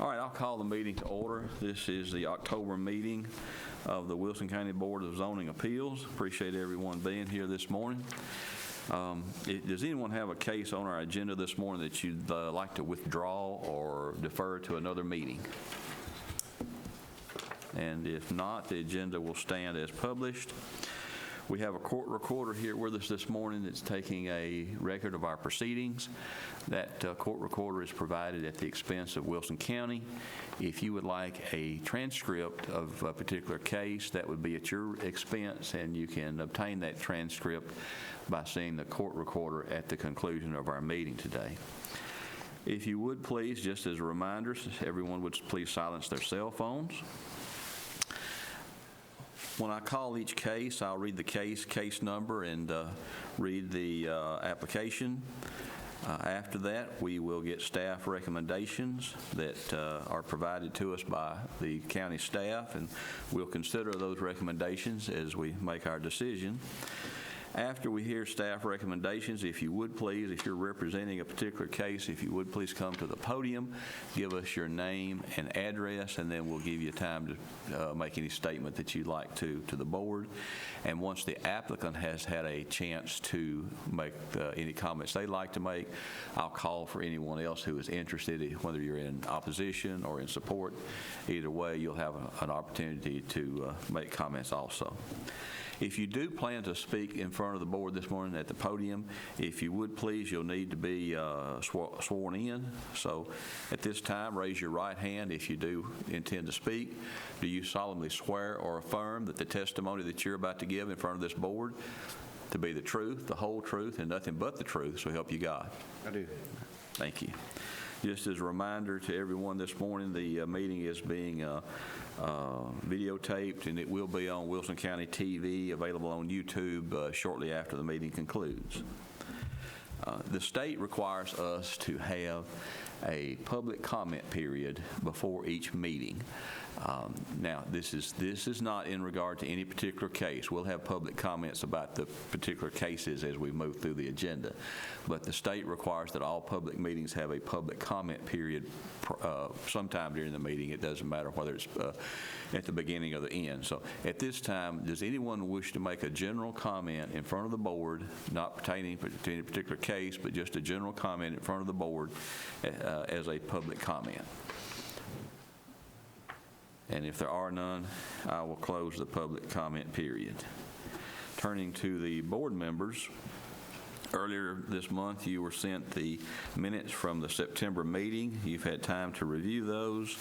All right, I'll call the meeting to order. This is the October meeting of the Wilson County Board of Zoning Appeals. Appreciate everyone being here this morning. Does anyone have a case on our agenda this morning that you'd like to withdraw or defer to another meeting? And if not, the agenda will stand as published. We have a court recorder here with us this morning that's taking a record of our proceedings. That court recorder is provided at the expense of Wilson County. If you would like a transcript of a particular case, that would be at your expense, and you can obtain that transcript by seeing the court recorder at the conclusion of our meeting today. If you would please, just as a reminder, everyone would please silence their cell phones. When I call each case, I'll read the case number, and read the application. After that, we will get staff recommendations that are provided to us by the county staff, and we'll consider those recommendations as we make our decision. After we hear staff recommendations, if you would please, if you're representing a particular case, if you would please come to the podium, give us your name and address, and then we'll give you time to make any statement that you'd like to the board. And once the applicant has had a chance to make any comments they'd like to make, I'll call for anyone else who is interested, whether you're in opposition or in support. Either way, you'll have an opportunity to make comments also. If you do plan to speak in front of the board this morning at the podium, if you would please, you'll need to be sworn in. So at this time, raise your right hand if you do intend to speak. Do you solemnly swear or affirm that the testimony that you're about to give in front of this board to be the truth, the whole truth, and nothing but the truth, so help you God? I do. Thank you. Just as a reminder to everyone this morning, the meeting is being videotaped, and it will be on Wilson County TV, available on YouTube shortly after the meeting concludes. The state requires us to have a public comment period before each meeting. Now, this is not in regard to any particular case. We'll have public comments about the particular cases as we move through the agenda. But the state requires that all public meetings have a public comment period sometime during the meeting. It doesn't matter whether it's at the beginning or the end. So at this time, does anyone wish to make a general comment in front of the board, not pertaining to any particular case, but just a general comment in front of the board as a public comment? And if there are none, I will close the public comment period. Turning to the board members, earlier this month you were sent the minutes from the September meeting. You've had time to review those.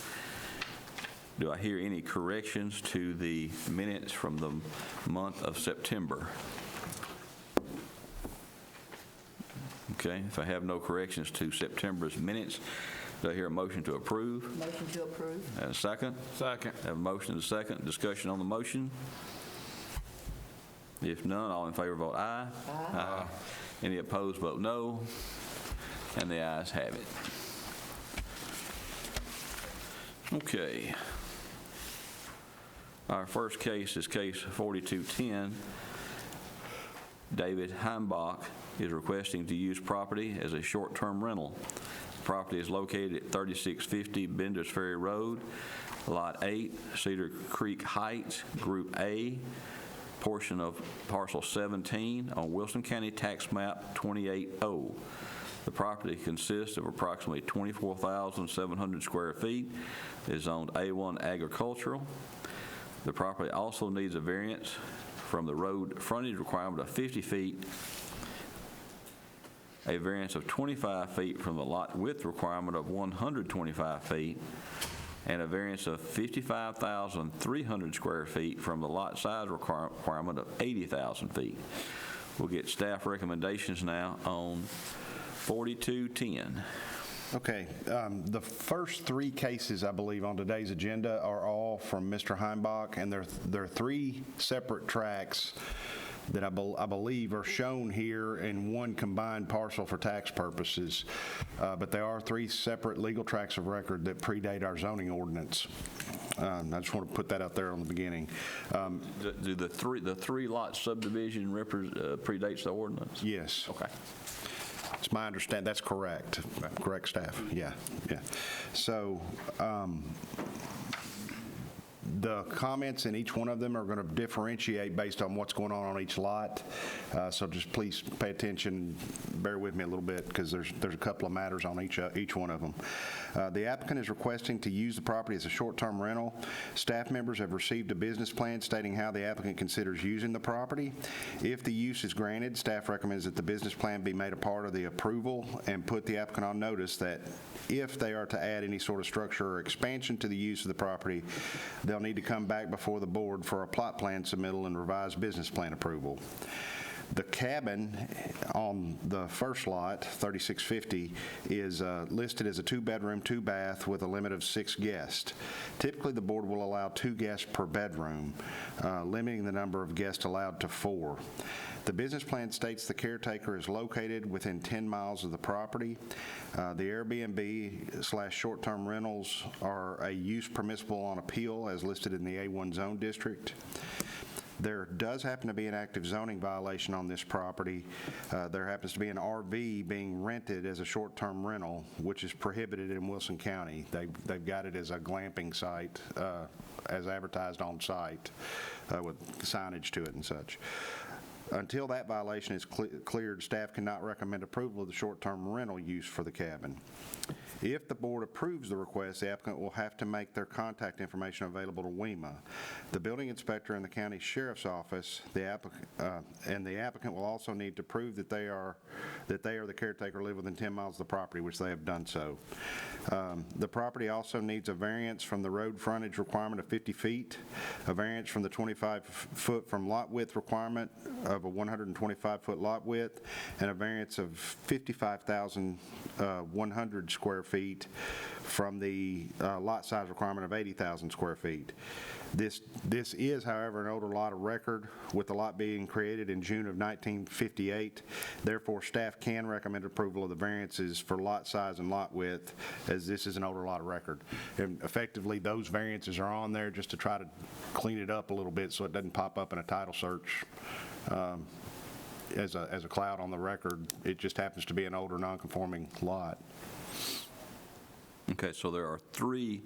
Do I hear any corrections to the minutes from the month of September? Okay, if I have no corrections to September's minutes, do I hear a motion to approve? Motion to approve. And a second? Second. Have a motion and a second. Discussion on the motion? If none, all in favor vote aye. Aye. Any opposed vote no. And the ayes have it. Okay. Our first case is case 4210. David Heimbach is requesting to use property as a short-term rental. The property is located at 3650 Benders Ferry Road, Lot 8, Cedar Creek Heights, Group A, portion of parcel 17 on Wilson County Tax Map 280. The property consists of approximately 24,700 square feet. It is zoned A1 agricultural. The property also needs a variance from the road frontage requirement of 50 feet, a variance of 25 feet from the lot width requirement of 125 feet, and a variance of 55,300 square feet from the lot size requirement of 80,000 feet. We'll get staff recommendations now on 4210. Okay, the first three cases, I believe, on today's agenda are all from Mr. Heimbach, and they're three separate tracts that I believe are shown here in one combined parcel for tax purposes. But they are three separate legal tracts of record that predate our zoning ordinance. I just want to put that out there on the beginning. Do the three lot subdivision predates the ordinance? Yes. Okay. It's my understanding, that's correct. Correct, staff? Yeah, yeah. So the comments in each one of them are going to differentiate based on what's going on each lot. So just please pay attention, bear with me a little bit, because there's a couple of matters on each one of them. The applicant is requesting to use the property as a short-term rental. Staff members have received a business plan stating how the applicant considers using the property. If the use is granted, staff recommends that the business plan be made a part of the approval and put the applicant on notice that if they are to add any sort of structure or expansion to the use of the property, they'll need to come back before the board for a plot plan submittal and revised business plan approval. The cabin on the first lot, 3650, is listed as a 2-bedroom, 2-bath with a limit of 6 guests. Typically, the board will allow 2 guests per bedroom, limiting the number of guests allowed to 4. The business plan states the caretaker is located within 10 miles of the property. The Airbnb/short-term rentals are a use permissible on appeal as listed in the A1 zone district. There does happen to be an active zoning violation on this property. There happens to be an RV being rented as a short-term rental, which is prohibited in Wilson County. They've got it as a glamping site, as advertised on site, with signage to it and such. Until that violation is cleared, staff cannot recommend approval of the short-term rental use for the cabin. If the board approves the request, the applicant will have to make their contact information available to WEMA. The building inspector and the county sheriff's office, the applicant will also need to prove that they are the caretaker live within 10 miles of the property, which they have done so. The property also needs a variance from the road frontage requirement of 50 feet, a variance from the 25-foot from lot width requirement of a 125-foot lot width, and a variance of 55,100 square feet from the lot size requirement of 80,000 square feet. This is, however, an older lot of record, with the lot being created in June of 1958. Therefore, staff can recommend approval of the variances for lot size and lot width, as this is an older lot of record. And effectively, those variances are on there just to try to clean it up a little bit so it doesn't pop up in a title search as a cloud on the record. It just happens to be an older non-conforming lot. Okay, so there are 3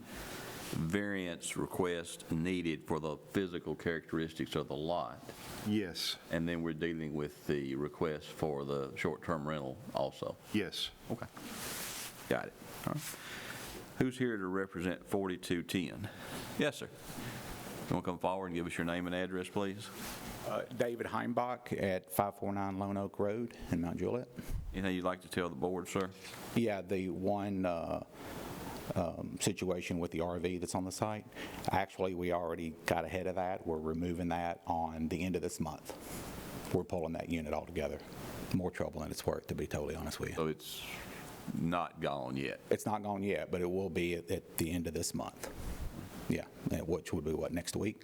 variance requests needed for the physical characteristics of the lot, Yes, and then we're dealing with the request for the short-term rental also. yes. Okay, got it. All right. Who's here to represent 4210? Yes, sir. You want to come forward and give us your name and address, please? David Heimbach at 549 Lone Oak Road in Mount Juliet. Anything you'd like to tell the board, sir? Yeah, the one situation with the RV that's on the site, actually, we already got ahead of that. We're removing that on the end of this month. We're pulling that unit altogether. More trouble than it's worth, to be totally honest with you. So it's not gone yet? It's not gone yet, but it will be at the end of this month. Yeah, which would be, what, next week?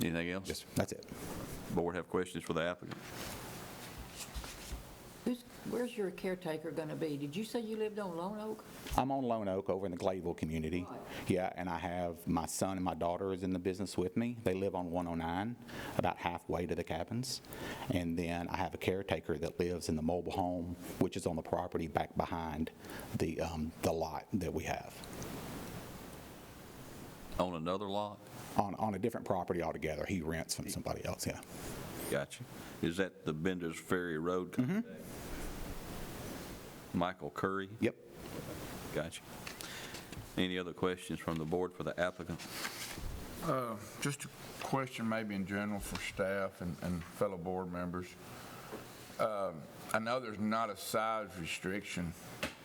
Anything else? Yes, that's it. Board have questions for the applicant? Where's your caretaker going to be? Did you say you lived on Lone Oak? I'm on Lone Oak over in the Gladeville community. Right. Yeah, and I have my son and my daughter is in the business with me. They live on 109, about halfway to the cabins. And then I have a caretaker that lives in the mobile home, which is on the property back behind the lot that we have. On another lot? On a different property altogether. He rents from somebody else, yeah. Gotcha. Is that the Bender's Ferry Road contact? Michael Curry? Yep. Gotcha. Any other questions from the board for the applicant? Just a question maybe in general for staff and fellow board members. I know there's not a size restriction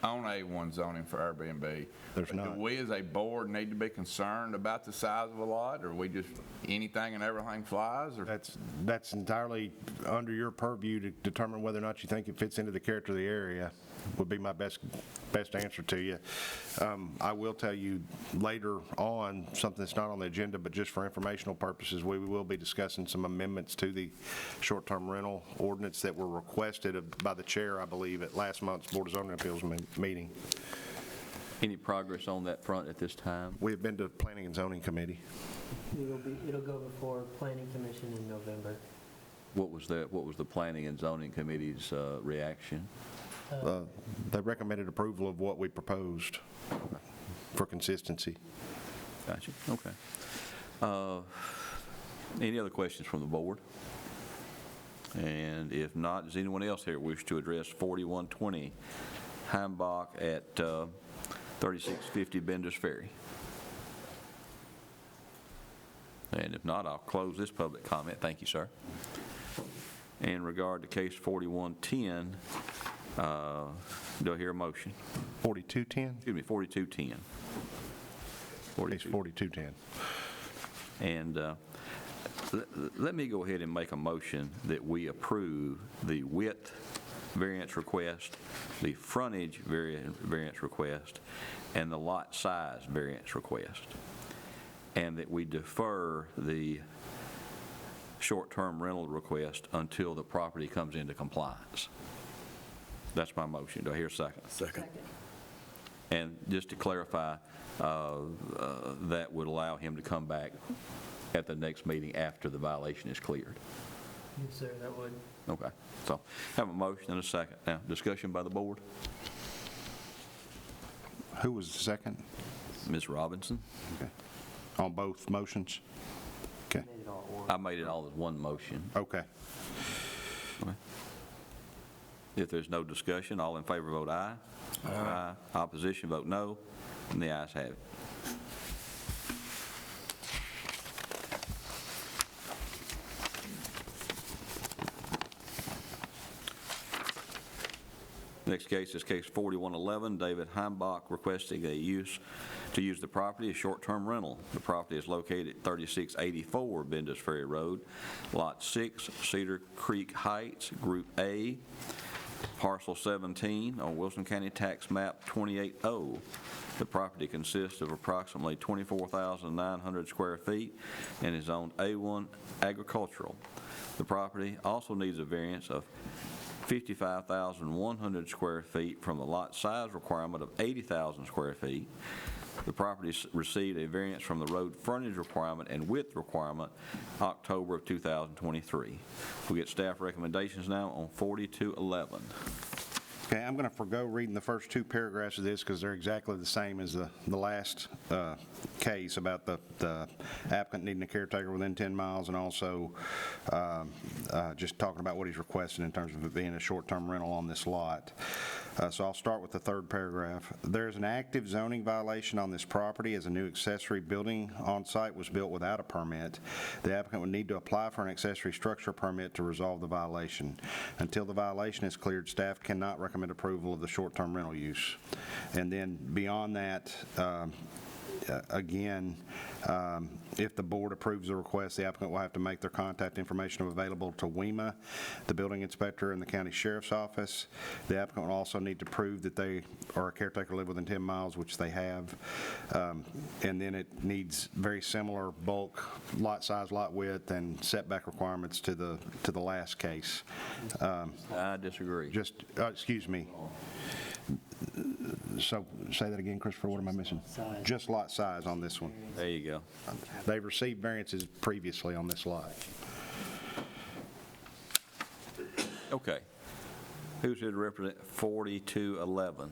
on A1 zoning for Airbnb. There's not. Do we as a board need to be concerned about the size of a lot, or we just anything and everything flies? Or That's entirely under your purview to determine whether or not you think it fits into the character of the area, would be my best answer to you. I will tell you later on, something that's not on the agenda, but just for informational purposes, we will be discussing some amendments to the short-term rental ordinance that were requested by the chair, I believe, at last month's Board of Zoning Appeals meeting. Any progress on that front at this time? We have been to Planning and Zoning Committee. It'll go before Planning Commission in November. What was the Planning and Zoning Committee's reaction? They recommended approval of what we proposed for consistency. Gotcha, okay. Any other questions from the board? And if not, does anyone else here wish to address 4120 Heimbach at 3650 Bender's Ferry? And if not, I'll close this public comment. Thank you, sir. In regard to case 4110, do I hear a motion? 4210? Excuse me, 4210. Case 4210. And let me go ahead and make a motion that we approve the width variance request, the frontage variance request, and the lot size variance request, and that we defer the short-term rental request until the property comes into compliance. That's my motion. Do I hear a second? Second. And just to clarify, that would allow him to come back at the next meeting after the violation is cleared. Yes, sir, that would. Okay, so have a motion and a second. Now, discussion by the board. Who was the second? Ms. Robinson? Okay. On both motions? Okay. Made it all at once. I made it all as one motion. Okay. If there's no discussion, all in favor vote aye. Aye. Opposition vote no, and the ayes have it. Next case is case 4111, David Heimbach requesting to use the property as short-term rental. The property is located at 3684 Bender's Ferry Road, Lot 6, Cedar Creek Heights, Group A, Parcel 17 on Wilson County Tax Map 280. The property consists of approximately 24,900 square feet and is zoned A1 agricultural. The property also needs a variance of 55,100 square feet from the lot size requirement of 80,000 square feet. The property received a variance from the road frontage requirement and width requirement October of 2023. We get staff recommendations now on 4211. Okay, I'm going to forgo reading the first two paragraphs of this because they're exactly the same as the last case about the applicant needing a caretaker within 10 miles and also just talking about what he's requesting in terms of it being a short-term rental on this lot. So I'll start with the third paragraph. There's an active zoning violation on this property as a new accessory building on site was built without a permit. The applicant would need to apply for an accessory structure permit to resolve the violation. Until the violation is cleared, staff cannot recommend approval of the short-term rental use. And then beyond that, again, if the board approves the request, the applicant will have to make their contact information available to WEMA, the building inspector, and the county sheriff's office. The applicant will also need to prove that they are a caretaker, live within 10 miles, which they have. And then it needs very similar bulk, lot size, lot width, and setback requirements to the last case. I disagree. Excuse me. So say that again, Christopher, what am I missing? Size. Just lot size on this one. There you go. They've received variances previously on this lot. Okay. Who's here to represent 4211?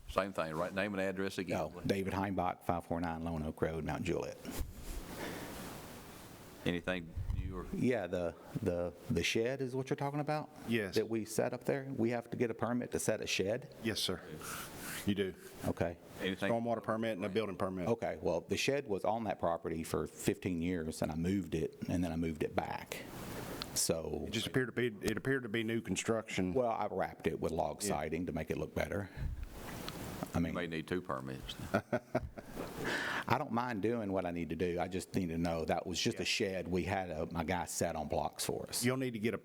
Same thing, right? Name and address again. No, David Heimbach, 549 Lone Oak Road, Mount Juliet. Anything you or? Yeah, the shed is what you're talking about? Yes. That we set up there? We have to get a permit to set a shed? Yes, sir. You do. Okay. Anything? Stormwater permit and a building permit. Okay, well, the shed was on that property for 15 years, and I moved it, and then I moved it back. So, It appeared to be new construction. well, I wrapped it with log siding to make it look better. I You mean, may need 2 permits. I don't mind doing what I need to do. I just need to know that was just a shed we had my guy set on blocks for us. You'll need to get a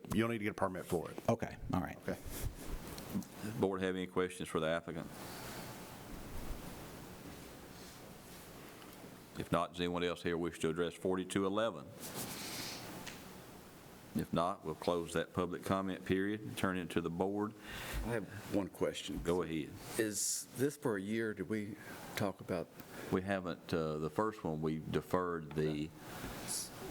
permit for it. Okay, all right. Okay. Board have any questions for the applicant? If not, does anyone else here wish to address 4211? If not, we'll close that public comment period and turn it to the board. I have one question. Go ahead. Is this for a year? Did we talk about We haven't, the first one, we deferred the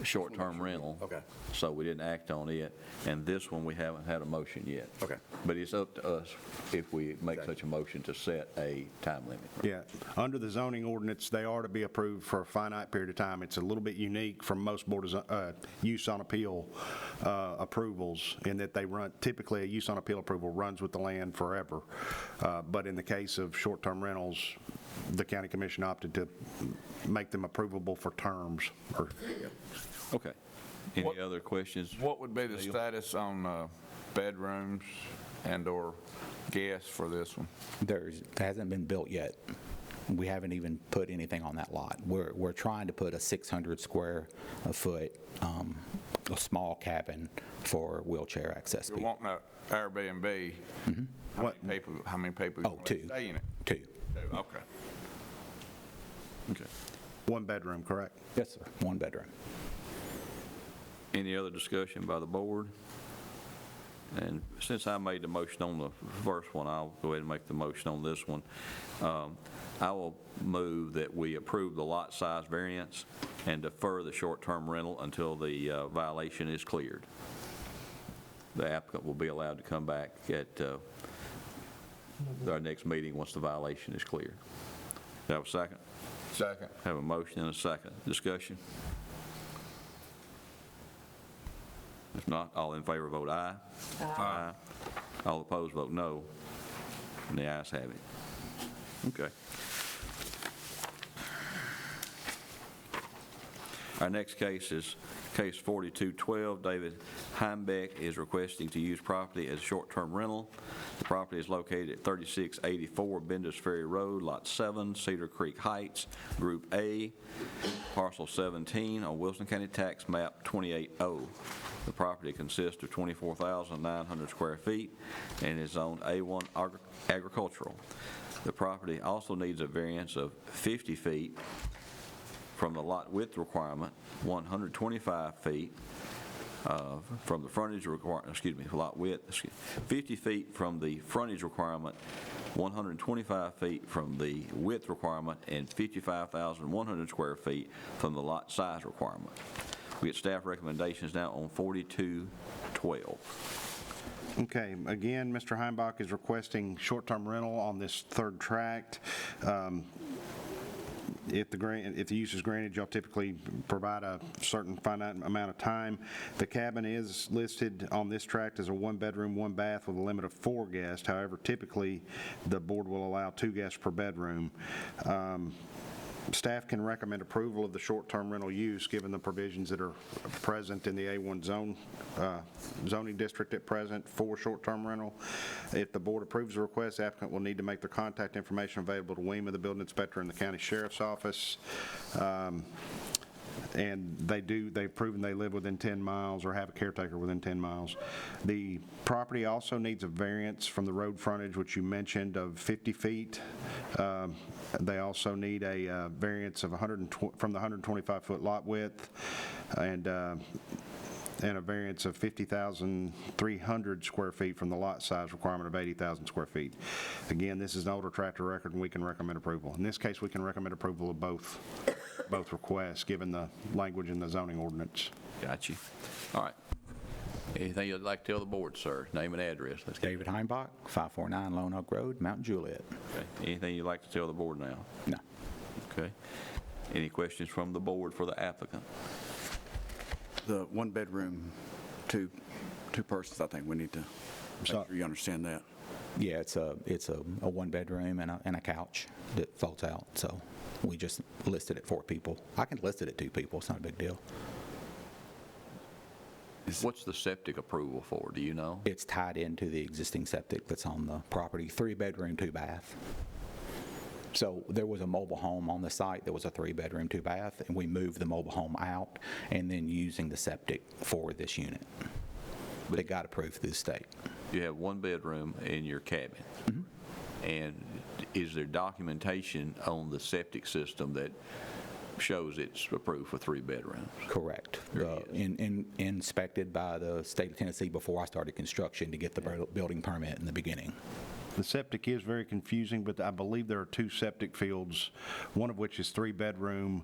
short-term rental. Okay. So we didn't act on it. And this one, we haven't had a motion yet. Okay. But it's up to us if we make Okay. such a motion to set a time limit. Yeah, under the zoning ordinance, they are to be approved for a finite period of time. It's a little bit unique from most board of use on appeal approvals in that they run, typically a use on appeal approval runs with the land forever. But in the case of short-term rentals, the county commission opted to make them approvable for terms. Okay. Any What- other questions? What would be the status on bedrooms and/or guests for this one? There hasn't been built yet. We haven't even put anything on that lot. We're trying to put a 600 square foot, a small cabin for wheelchair access. You're wanting an Airbnb. How many people Oh, want to two. stay in it? Two. Okay. Okay. One bedroom, correct? Yes, sir. One bedroom. Any other discussion by the board? And since I made the motion on the first one, I'll go ahead and make the motion on this one. I will move that we approve the lot size variance and defer the short-term rental until the violation is cleared. The applicant will be allowed to come back at our next meeting once the violation is cleared. Do I have a second? Second. Have a motion and a second. Discussion? If not, all in favor vote aye. Aye. All opposed vote no. And the ayes have it. Okay. Our next case is case 4212. David Heimbeck is requesting to use property as short-term rental. The property is located at 3684 Benders Ferry Road, Lot 7, Cedar Creek Heights, Group A, Parcel 17 on Wilson County Tax Map 280. The property consists of 24,900 square feet and is zoned A1 agricultural. The property also needs a variance of 50 feet from the lot width requirement, 125 feet from the frontage requirement, lot width, 50 feet from the frontage requirement, 125 feet from the width requirement, and 55,100 square feet from the lot size requirement. We get staff recommendations now on 4212. Okay, again, Mr. Heimbach is requesting short-term rental on this third tract. If the use is granted, you'll typically provide a certain finite amount of time. The cabin is listed on this tract as a one-bedroom, one-bath with a limit of 4 guests. However, typically, the board will allow 2 guests per bedroom. Staff can recommend approval of the short-term rental use given the provisions that are present in the A1 zoning district at present for short-term rental. If the board approves the request, the applicant will need to make their contact information available to WEMA, the building inspector, and the county sheriff's office. And they've proven they live within 10 miles or have a caretaker within 10 miles. The property also needs a variance from the road frontage, which you mentioned, of 50 feet. They also need a variance of from the 125-foot lot width and a variance of 50,300 square feet from the lot size requirement of 80,000 square feet. Again, this is an older tractor record, and we can recommend approval. In this case, we can recommend approval of both requests, given the language in the zoning ordinance. Got you. All right. Anything you'd like to tell the board, sir? Name and address. Let's get David Heimbach, 549 Lone Oak Road, Mount Juliet. okay. Anything you'd like to tell the board now? No. Okay. Any questions from the board for the applicant? The one bedroom, two persons, I think we need to make So- sure you understand that. Yeah, it's a one bedroom and a couch that folds out. So we just listed it 4 people. I can list it at 2 people. It's not a big deal. What's the septic approval for? Do you know? It's tied into the existing septic that's on the property, 3-bedroom, 2-bath. So there was a mobile home on the site that was a 3-bedroom, 2-bath, and we moved the mobile home out and then using the septic for this unit. But it got approved through the state. You have 1 bedroom in your cabin. And is there documentation on the septic system that shows it's approved for 3 bedrooms? Correct. There it Inspected by the state of Tennessee before I started construction to get the building permit in the beginning. The septic is very confusing, but I believe there are 2 septic fields, one of which is 3-bedroom.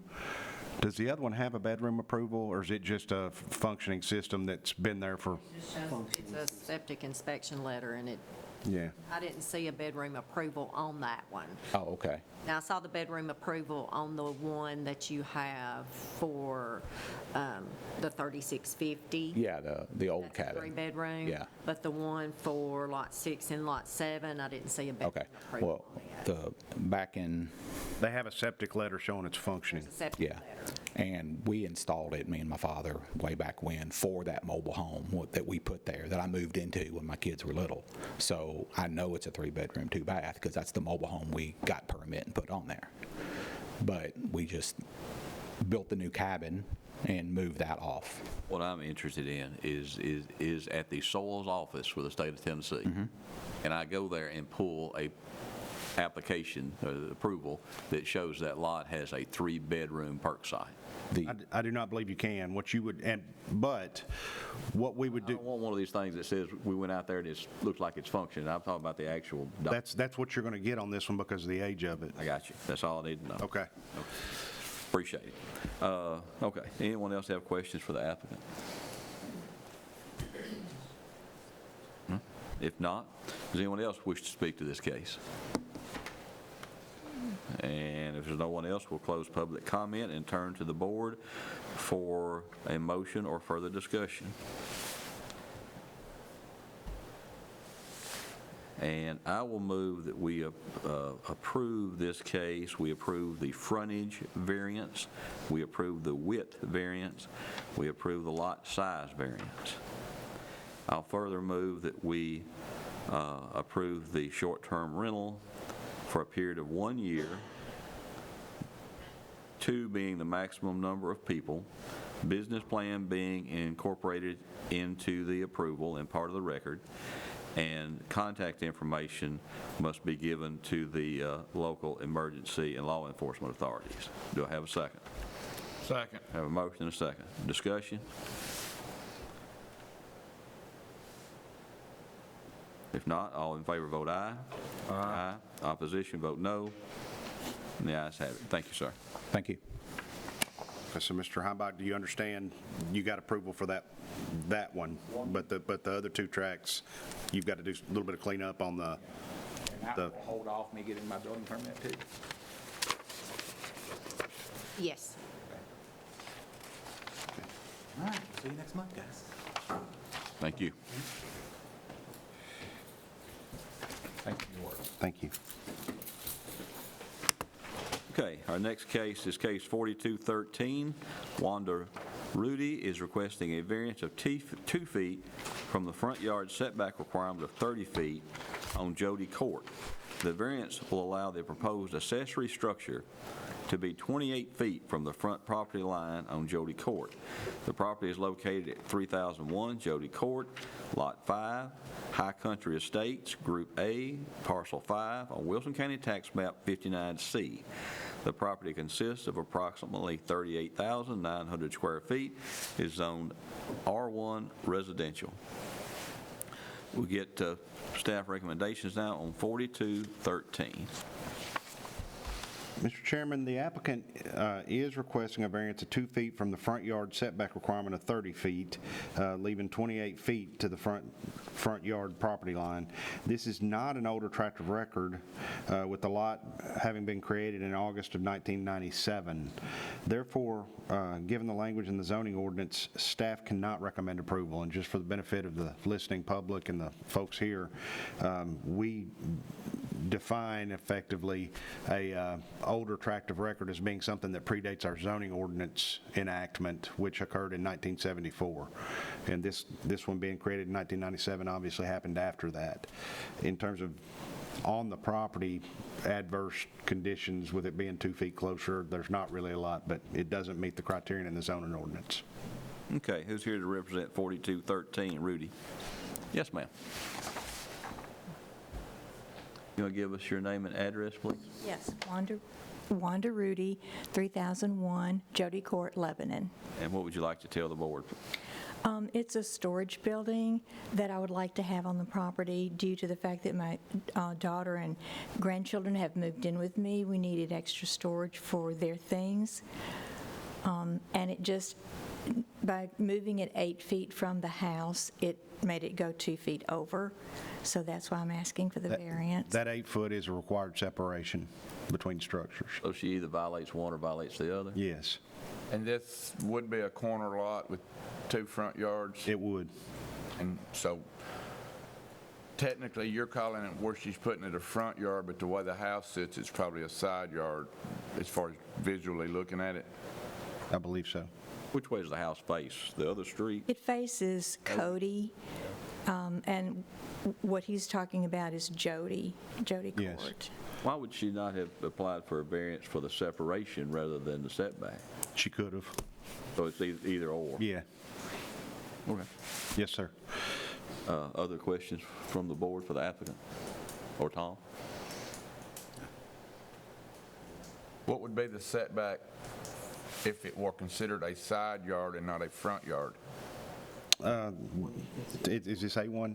Does the other one have a bedroom approval, or is it just a functioning system that's been there for, It's a septic inspection letter, and yeah? I didn't see a bedroom approval on that one. Oh, okay. Now, I saw the bedroom approval on the one that you have for the 3650. Yeah, the old That's a cabin. 3-bedroom. Yeah. But the one for Lot 6 and Lot 7, I didn't see a bedroom Okay. approval Well, on that. back in, They have a septic letter showing it's functioning. It's a septic yeah, letter. and we installed it, me and my father, way back when, for that mobile home that we put there, that I moved into when my kids were little. So I know it's a 3-bedroom, 2-bath, because that's the mobile home we got permit and put on there. But we just built the new cabin and moved that off. What I'm interested in is at the soils office for the state of Tennessee. And I go there and pull a application, approval, that shows that lot has a 3-bedroom perk site. I do not believe you can. What you would, but what we would I do, don't want one of these things that says we went out there and it looks like it's functioning. I'm talking about the actual doc. that's what you're going to get on this one because of the age of it. I got you. That's all I need to know. Okay. Appreciate it. Okay. Anyone else have questions for the applicant? If not, does anyone else wish to speak to this case? And if there's no one else, we'll close public comment and turn to the board for a motion or further discussion. And I will move that we approve this case. We approve the frontage variance. We approve the width variance. We approve the lot size variance. I'll further move that we approve the short-term rental for a period of 1 year, 2 being the maximum number of people, business plan being incorporated into the approval and part of the record, and contact information must be given to the local emergency and law enforcement authorities. Do I have a second? Second. Have a motion and a second. Discussion? If not, all in favor vote aye. Aye. Opposition vote no. And the ayes have it. Thank you, sir. Thank you. Okay, so Mr. Heimbach, do you understand you got approval for that one, but the other 2 tracks, you've got to do a little bit of cleanup on the, And that will hold off me getting my building permit too? Yes. All right, see you next month, guys. Thank you. Thank you for your work. thank you. Okay, our next case is case 4213. Wanda Rudy is requesting a variance of 2 feet from the front yard setback requirement of 30 feet on Jody Court. The variance will allow the proposed accessory structure to be 28 feet from the front property line on Jody Court. The property is located at 3001 Jody Court, Lot 5, High Country Estates, Group A, Parcel 5, on Wilson County Tax Map 59C. The property consists of approximately 38,900 square feet, is zoned R1 residential. We get staff recommendations now on 4213. Mr. Chairman, the applicant is requesting a variance of 2 feet from the front yard setback requirement of 30 feet, leaving 28 feet to the front yard property line. This is not an older tract of record, with the lot having been created in August of 1997. Therefore, given the language in the zoning ordinance, staff cannot recommend approval. And just for the benefit of the listening public and the folks here, we define effectively a older tract of record as being something that predates our zoning ordinance enactment, which occurred in 1974. And this one being created in 1997 obviously happened after that. In terms of on the property, adverse conditions with it being 2 feet closer, there's not really a lot, but it doesn't meet the criterion in the zoning ordinance. Okay, who's here to represent 4213? Rudy? Yes, ma'am. You want to give us your name and address, please? Yes, Wanda Rudy, 3001 Jody Court, Lebanon. And what would you like to tell the board? It's a storage building that I would like to have on the property due to the fact that my daughter and grandchildren have moved in with me. We needed extra storage for their things. And it just, by moving it 8 feet from the house, it made it go 2 feet over. So that's why I'm asking for the variance. That 8 foot is a required separation between structures. So she either violates one or violates the other? Yes, And this would be a corner lot with 2 front yards? it would. And so technically, you're calling it where she's putting it a front yard, but the way the house sits, it's probably a side yard as far as visually looking at it? I believe so. Which way does the house face? The other street? It faces Cody, and what he's talking about is Jody Yes. Court. Why would she not have applied for a variance for the separation rather than the setback? She could have. So it's either or? Yeah. Okay. Yes, sir. Other questions from the board for the applicant? Or Tom? What would be the setback if it were considered a side yard and not a front yard? Is this A1?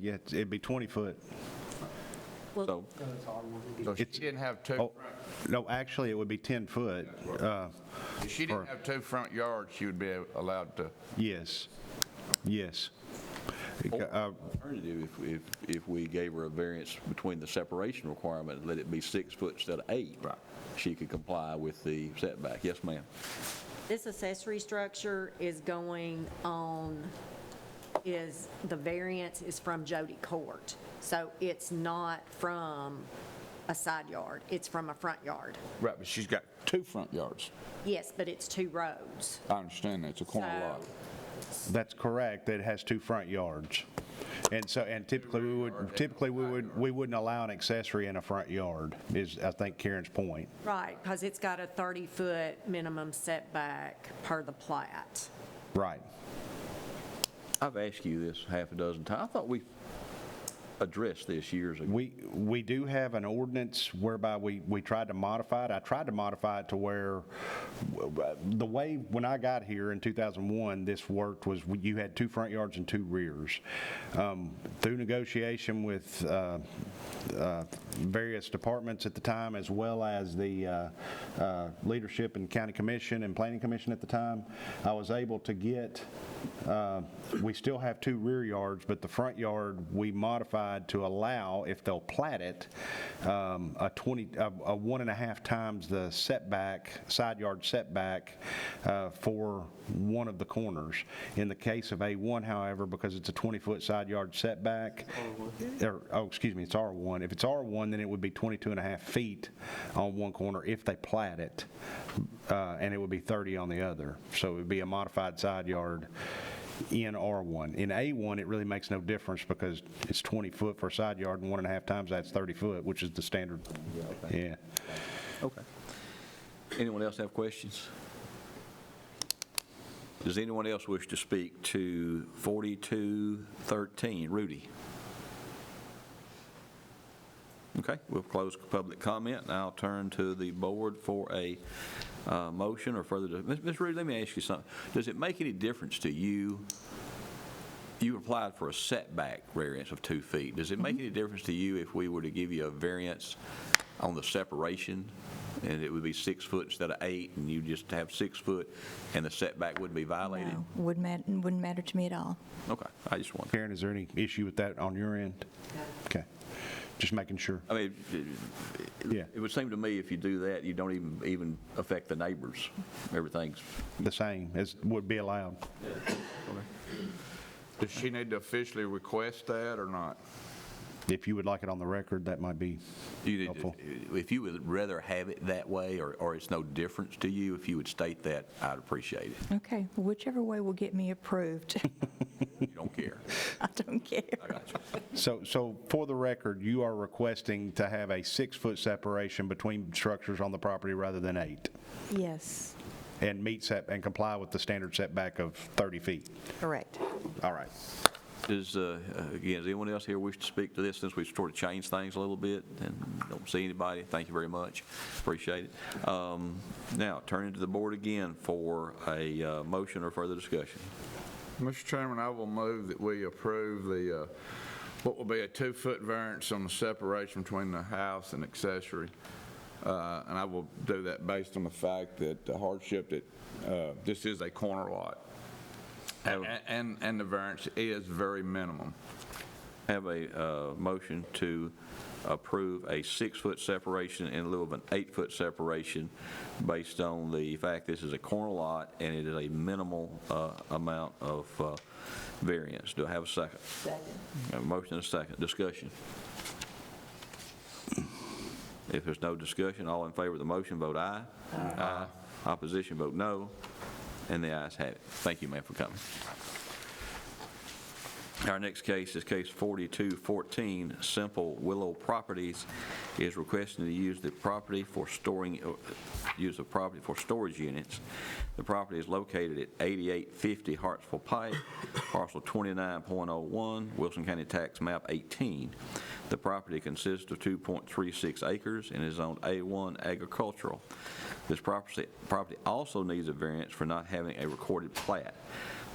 Yeah, it'd be 20 foot. So, So she didn't have two, Oh, no, actually, it would be 10 foot. if she didn't have 2 front yards, she would be allowed to. Yes, yes. alternative, if we gave her a variance between the separation requirement, let it be 6 foot instead of 8. Right. She could comply with the setback. Yes, ma'am. This accessory structure is going on, the variance is from Jody Court. So it's not from a side yard, it's from a front yard. Right, but she's got 2 front yards. Yes, but it's 2 roads. I understand that, it's a corner So- lot. That's correct. It has 2 front yards. And typically, we wouldn't allow an accessory in a front yard, is, I think, Karen's point. Right, because it's got a 30-foot minimum setback per the plat. Right. I've asked you this half a dozen times. I thought we addressed this years ago. We do have an ordinance whereby we tried to modify it. I tried to modify it to where, the way, when I got here in 2001, this worked was you had 2 front yards and 2 rears. Through negotiation with various departments at the time, as well as the leadership in county commission and planning commission at the time, I was able to get, we still have 2 rear yards, but the front yard we modified to allow, if they'll plat it, a 1.5 times the setback, side yard setback for one of the corners. In the case of A1, however, because it's a 20-foot side yard setback, it's R1. If it's R1, then it would be 22.5 feet on one corner if they plat it, and it would be 30 on the other. So it would be a modified side yard in R1. In A1, it really makes no difference because it's 20 foot for a side yard, and 1.5 times that's 30 foot, which is the standard. Yeah. Okay. Anyone else have questions? Does anyone else wish to speak to 4213? Rudy? Okay, we'll close public comment, and I'll turn to the board for a motion or further. Ms. Rudy, let me ask you something. Does it make any difference to you? You applied for a setback variance of 2 feet. Does it make any difference to you if we were to give you a variance on the separation, and it would be 6 foot instead of 8, and you just have 6 foot, and the setback wouldn't be violated? No, wouldn't matter to me at all. Okay, I just want. Karen, is there any issue with that on your end? Okay. Just making sure. I mean, Yeah. it would seem to me if you do that, you don't even affect the neighbors. Everything's. The same as would be allowed. Does she need to officially request that or not? If you would like it on the record, that might be helpful. If you would rather have it that way, or it's no difference to you, if you would state that, I'd appreciate it. Okay, whichever way will get me approved. You don't care. I don't care. I got you. So for the record, you are requesting to have a 6-foot separation between structures on the property rather than 8, Yes, and and comply with the standard setback of 30 feet. correct. All right. Does anyone else here wish to speak to this, since we've sort of changed things a little bit and don't see anybody? Thank you very much. Appreciate it. Now, turning to the board again for a motion or further discussion. Mr. Chairman, I will move that we approve the, what will be a 2-foot variance on the separation between the house and accessory. And I will do that based on the fact that the hardship that this is a corner lot. And the variance is very minimum. Have a motion to approve a 6-foot separation in lieu of an 8-foot separation based on the fact this is a corner lot and it is a minimal amount of variance. Do I have a second? Second. I have a motion and a second. Discussion. If there's no discussion, all in favor of the motion, vote aye. Aye. Opposition, vote no. And the ayes have it. Thank you, ma'am, for coming. Our next case is case 4214, Simple Willow Properties is requesting to use the property for storage units. The property is located at 8850 Hartsville Pike, parcel 29.01, Wilson County Tax Map 18. The property consists of 2.36 acres and is zoned A1 agricultural. This property also needs a variance for not having a recorded plat.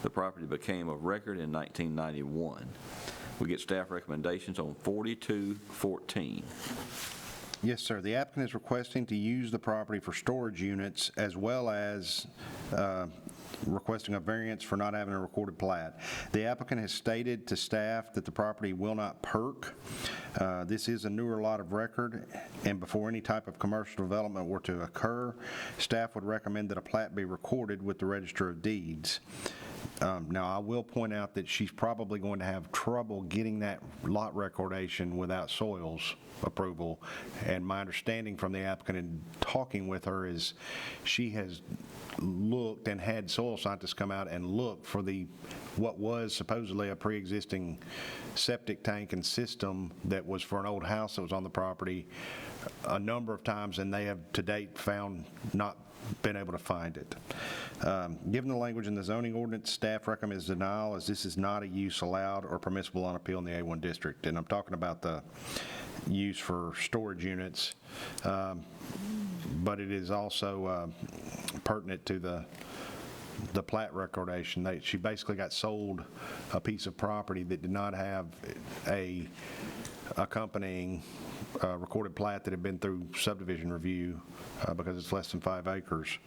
The property became of record in 1991. We get staff recommendations on 4214. Yes, sir. The applicant is requesting to use the property for storage units as well as requesting a variance for not having a recorded plat. The applicant has stated to staff that the property will not perk. This is a newer lot of record, and before any type of commercial development were to occur, staff would recommend that a plat be recorded with the Register of Deeds. Now, I will point out that she's probably going to have trouble getting that lot recordation without soils approval, and my understanding from the applicant in talking with her is she has looked and had soil scientists come out and look for what was supposedly a pre-existing septic tank and system that was for an old house that was on the property a number of times, and they have to date found not been able to find it. Given the language in the zoning ordinance, staff recommends denial as this is not a use allowed or permissible on appeal in the A1 district. And I'm talking about the use for storage units, but it is also pertinent to the plat recordation. She basically got sold a piece of property that did not have a accompanying recorded plat that had been through subdivision review because it's less than 5 acres,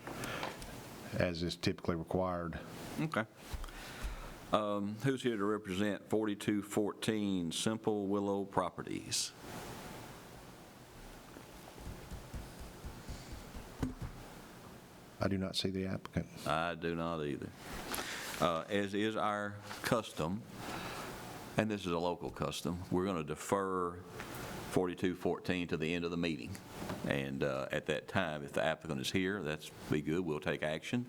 as is typically required. Okay. Who's here to represent 4214 Simple Willow Properties? I do not see the applicant. I do not either. As is our custom, and this is a local custom, we're going to defer 4214 to the end of the meeting. And at that time, if the applicant is here, that's be good, we'll take action.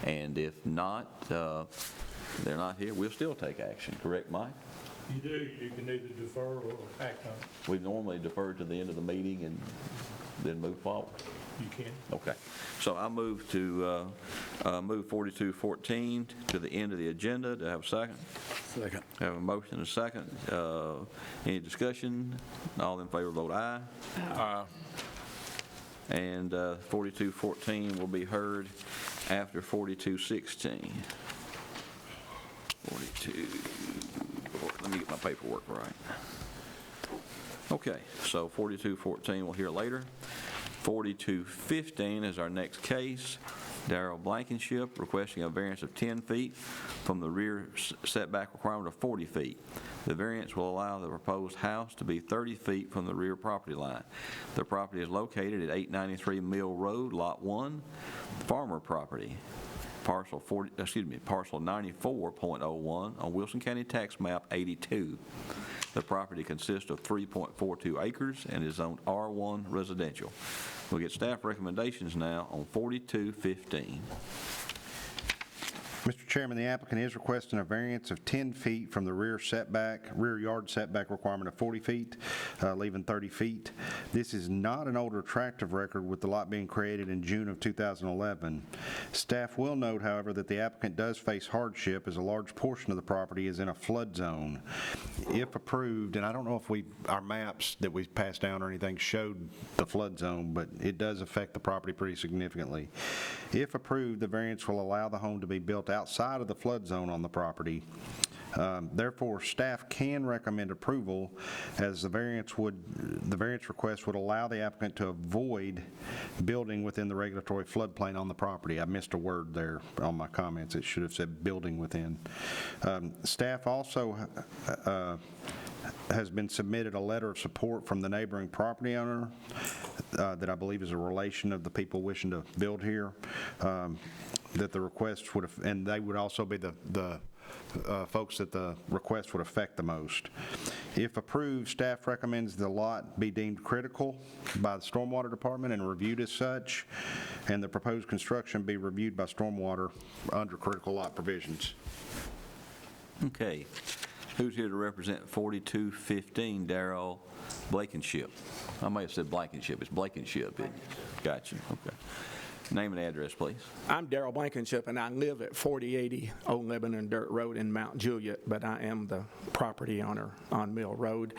And if not, they're not here, we'll still take action. Correct, Mike? You do, you can either defer or act on it. We normally defer to the end of the meeting and then move forward. You can. Okay. So I move to move 4214 to the end of the agenda. Do I have a second? Second. Have a motion and a second. Any discussion? All in favor, vote aye. And 4214 will be heard after 4216. 42, let me get my paperwork right. Okay, so 4214 we'll hear later. 4215 is our next case. Darrell Blankenship requesting a variance of 10 feet from the rear setback requirement of 40 feet. The variance will allow the proposed house to be 30 feet from the rear property line. The property is located at 893 Mill Road, Lot 1, farmer property, parcel 94.01 on Wilson County Tax Map 82. The property consists of 3.42 acres and is zoned R1 residential. We'll get staff recommendations now on 4215. Mr. Chairman, the applicant is requesting a variance of 10 feet from the rear yard setback requirement of 40 feet, leaving 30 feet. This is not an older tract of record, with the lot being created in June of 2011. Staff will note, however, that the applicant does face hardship as a large portion of the property is in a flood zone. If approved, and I don't know if our maps that we passed down or anything showed the flood zone, but it does affect the property pretty significantly. If approved, the variance will allow the home to be built outside of the flood zone on the property. Therefore, staff can recommend approval as the variance request would allow the applicant to avoid building within the regulatory floodplain on the property. I missed a word there on my comments. It should have said building within. Staff also has been submitted a letter of support from the neighboring property owner that I believe is a relation of the people wishing to build here, that the request would have, and they would also be the folks that the request would affect the most. If approved, staff recommends the lot be deemed critical by the Stormwater Department and reviewed as such, and the proposed construction be reviewed by Stormwater under critical lot provisions. Okay. Who's here to represent 4215 Darrell Blankenship? I may have said Blankenship. It's Blankenship, isn't it? Gotcha. Okay. Name and address, please. I'm Darrell Blankenship, and I live at 4080 Old Lebanon Dirt Road in Mount Juliet, but I am the property owner on Mill Road.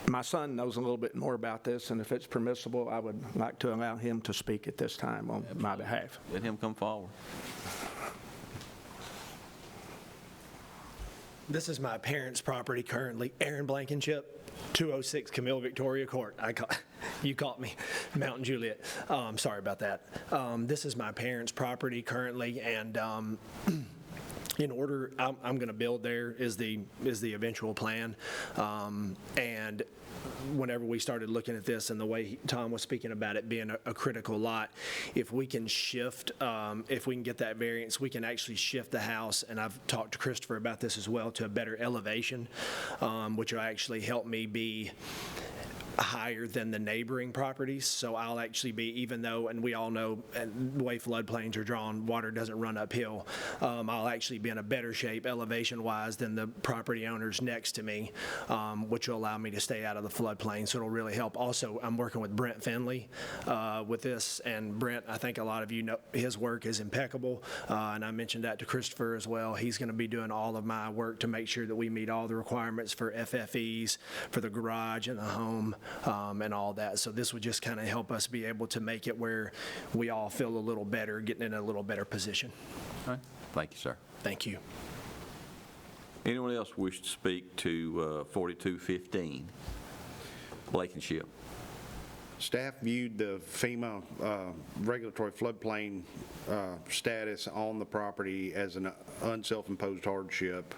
My son knows a little bit more about this, and if it's permissible, I would like to allow him to speak at this time on my behalf. Let him come forward. This is my parents' property currently, Aaron Blankenship, 206 Camille Victoria Court. You caught me, Mountain Juliet. Sorry about that. This is my parents' property currently, and in order, I'm going to build there is the eventual plan, and whenever we started looking at this and the way Tom was speaking about it being a critical lot, if we can shift, if we can get that variance, we can actually shift the house, and I've talked to Christopher about this as well, to a better elevation, which will actually help me be higher than the neighboring properties. So I'll actually be, even though, and we all know the way floodplains are drawn, water doesn't run uphill, I'll actually be in a better shape elevation-wise than the property owners next to me, which will allow me to stay out of the floodplain, so it'll really help. Also, I'm working with Brent Finley with this, and Brent, I think a lot of you know, his work is impeccable, and I mentioned that to Christopher as well. He's going to be doing all of my work to make sure that we meet all the requirements for FFEs, for the garage and the home, and all that. So this would just kind of help us be able to make it where we all feel a little better, getting in a little better position. All right. Thank you, sir. Thank you. Anyone else wish to speak to 4215 Blankenship? Staff viewed the FEMA regulatory floodplain status on the property as an unself-imposed hardship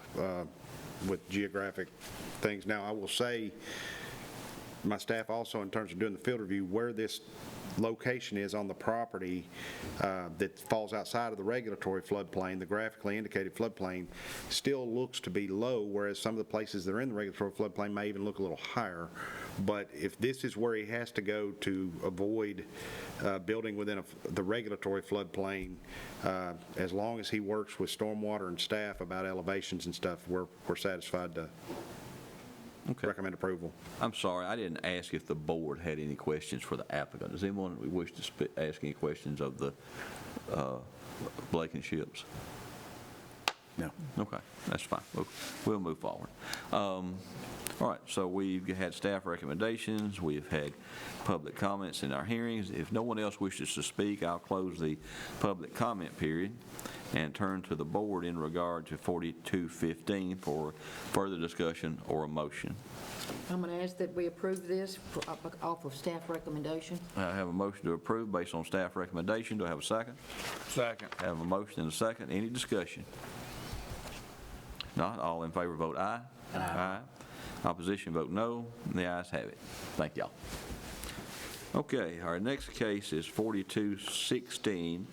with geographic things. Now, I will say, my staff also, in terms of doing the field review, where this location is on the property that falls outside of the regulatory floodplain, the graphically indicated floodplain, still looks to be low, whereas some of the places that are in the regulatory floodplain may even look a little higher. But if this is where he has to go to avoid building within the regulatory floodplain, as long as he works with stormwater and staff about elevations and stuff, we're satisfied to recommend approval. I'm sorry, I didn't ask if the board had any questions for the applicant. Does anyone wish to ask any questions of the Blankenships? No. Okay, that's fine. We'll move forward. All right, so we've had staff recommendations. We've had public comments in our hearings. If no one else wishes to speak, I'll close the public comment period and turn to the board in regard to 4215 for further discussion or a motion. I'm going to ask that we approve this off of staff recommendation. I have a motion to approve based on staff recommendation. Do I have a second? Second. I have a motion and a second. Any discussion? Not all in favor vote aye. Aye. Opposition vote no. The ayes have it. Thank y'all. Okay, our next case is 4216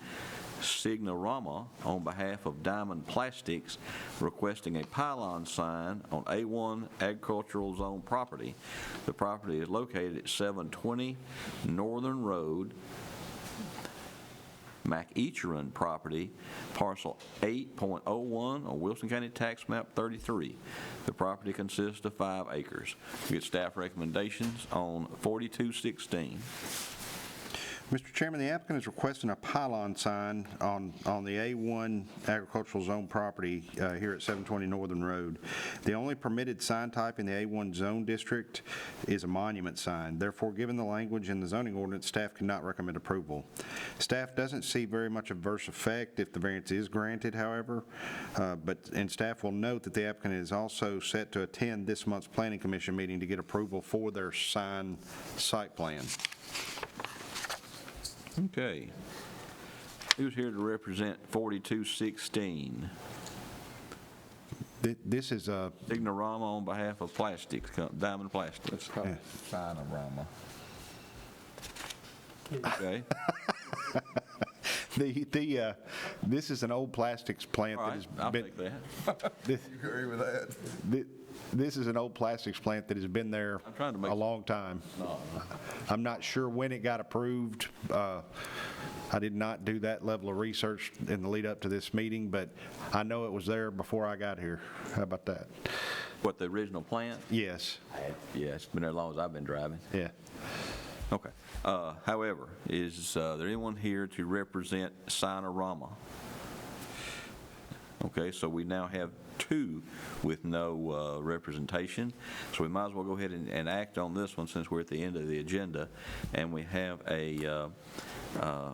Signorama on behalf of Diamond Plastics requesting a pylon sign on A1 agricultural zone property. The property is located at 720 Northern Road, McEachern property, parcel 8.01 on Wilson County Tax Map 33. The property consists of 5 acres. We get staff recommendations on 4216. Mr. Chairman, the applicant is requesting a pylon sign on the A1 agricultural zone property here at 720 Northern Road. The only permitted sign type in the A1 zone district is a monument sign. Therefore, given the language in the zoning ordinance, staff cannot recommend approval. Staff doesn't see very much adverse effect if the variance is granted, however, and staff will note that the applicant is also set to attend this month's Planning Commission meeting to get approval for their sign site plan. Okay. Who's here to represent 4216? This is a, Signorama on behalf of Plastics, Diamond Plastics. Let's call it Signorama. Okay. this is an old plastics plant All that right, has I'll been. take that. This, You agree with that? this is an old plastics plant that has been there I'm trying to make- a long time. No. I'm not sure when it got approved. I did not do that level of research in the lead up to this meeting, but I know it was there before I got here. How about that? What, the original plant? Yes, Yeah, it's been there as long as I've been driving. yeah. Okay. However, is there anyone here to represent Signorama? Okay, so we now have two with no representation. So we might as well go ahead and act on this one since we're at the end of the agenda. And we have a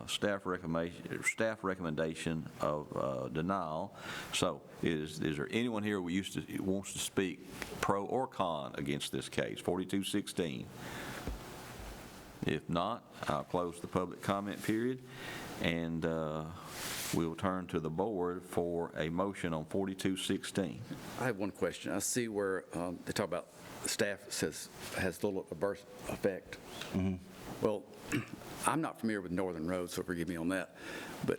staff recommendation of denial. So is there anyone here who wants to speak pro or con against this case, 4216? If not, I'll close the public comment period, and we'll turn to the board for a motion on 4216. I have one question. I see where they talk about staff says has little adverse effect. Well, I'm not familiar with Northern Road, so forgive me on that. But,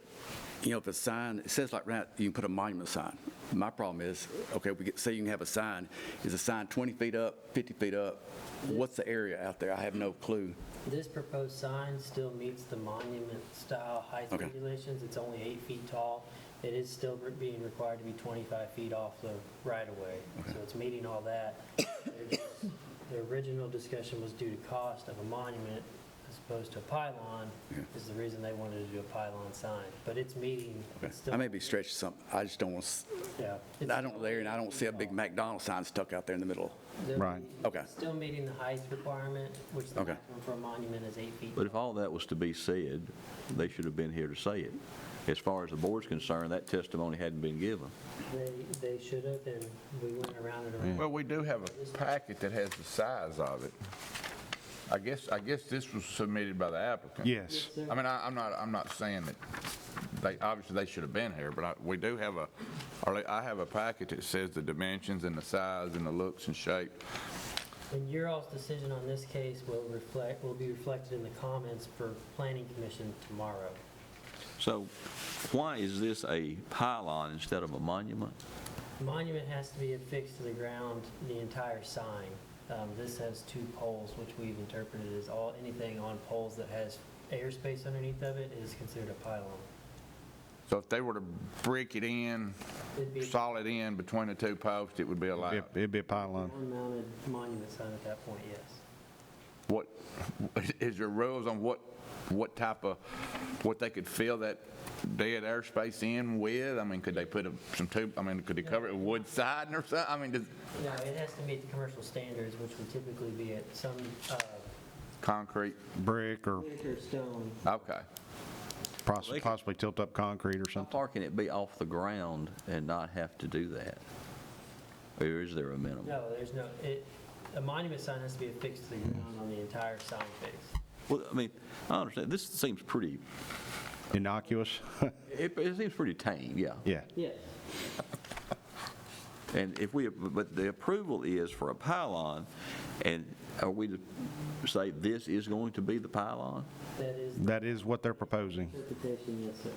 you know, if a sign, it says like that, you can put a monument sign. My problem is, okay, say you can have a sign. Is a sign 20 feet up, 50 feet up? What's the area out there? I have no clue. This proposed sign still meets the monument-style height Okay. regulations. It's only 8 feet tall. It is still being required to be 25 feet off the right-of-way. So it's meeting all that. The original discussion was due to cost of a monument as opposed to a pylon, is the reason they wanted to do a pylon sign. But it's meeting. Okay. It's still- I may be stretching something. I just don't want Yeah. to, I don't see a big McDonald's sign stuck out there in the middle. They're Right. Okay. Still meeting the height requirement, which the Okay. maximum for a monument is 8 feet. But if all that was to be said, they should have been here to say it. As far as the board's concerned, that testimony hadn't been given. They should have, and we went around and around. Well, we do have a packet that has the size of it. I guess this was submitted by the applicant. Yes. I mean, I'm not saying that obviously they should have been here, but we do have I have a packet that says the dimensions and the size and the looks and shape. And your all's decision on this case will be reflected in the comments for Planning Commission tomorrow. So why is this a pylon instead of a monument? The monument has to be affixed to the ground, the entire sign. This has 2 poles, which we've interpreted as anything on poles that has airspace underneath of it is considered a pylon. So if they were to brick it in, It'd be a solid in between the 2 posts, it would be allowed. It'd be a pylon. unmounted monument sign at that point, yes. What, is there rules on what type of, what they could fill that dead airspace in with? I mean, could they put could they cover it with wood siding or something? I mean, No, it has to meet the commercial standards, which would typically be at some concrete? Brick or brick or stone. Okay. possibly tilt-up concrete or How something. far can it be off the ground and not have to do that? Or is there a minimum? No, there's no, a monument sign has to be affixed to the ground on the entire sign face. Well, I mean, I understand, this seems pretty, Innocuous? it seems pretty tame, yeah. Yeah. Yes. And but the approval is for a pylon, and are we to say this is going to be the pylon? That is what they're proposing. Interpretation, yes, sir.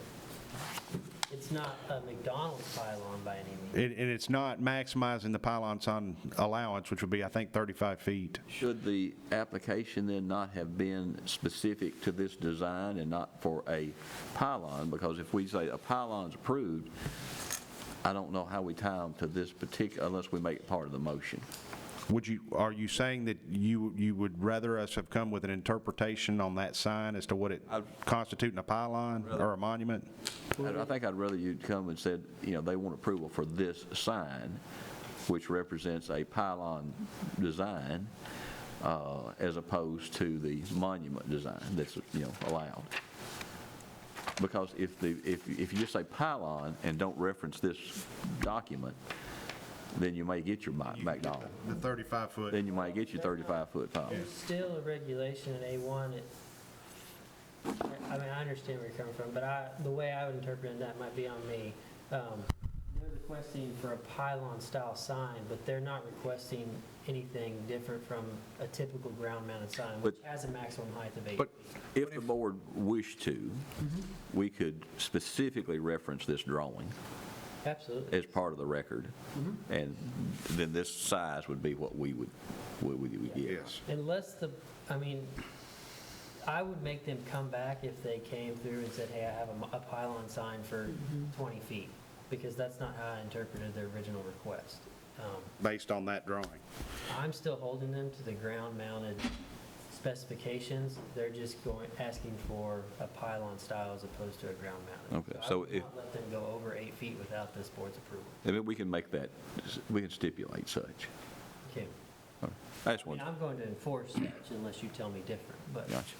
It's not a McDonald's pylon by any means. And it's not maximizing the pylon sign allowance, which would be, I think, 35 feet. Should the application then not have been specific to this design and not for a pylon? Because if we say a pylon's approved, I don't know how we tie them to this particular, unless we make it part of the motion. Are you saying that you would rather us have come with an interpretation on that sign as to what it constituting a pylon or a monument? I think I'd rather you'd come and said, they want approval for this sign, which represents a pylon design, as opposed to the monument design that's, allowed. Because if you just say pylon and don't reference this document, then you may get your McDonald. The 35-foot. Then you might get your 35-foot pylon. There's still a regulation in A1. I mean, I understand where you're coming from, but the way I would interpret it, that might be on me. They're requesting for a pylon-style sign, but they're not requesting anything different from a typical ground-mounted sign, which has a maximum height of 8 But feet. if the board wished to, we could specifically reference this drawing Absolutely. as part of the record, and then this size would be what we would get. Yes. Unless I would make them come back if they came through and said, hey, I have a pylon sign for 20 feet, because that's not how I interpreted their original request. Based on that drawing. I'm still holding them to the ground-mounted specifications. They're just asking for a pylon style as opposed to a ground-mounted. Okay, I so would if- not let them go over 8 feet without this board's approval. I mean, we can make that, we can stipulate such. Okay. I just I mean, want, I'm going to enforce such unless you tell me different, but. gotcha.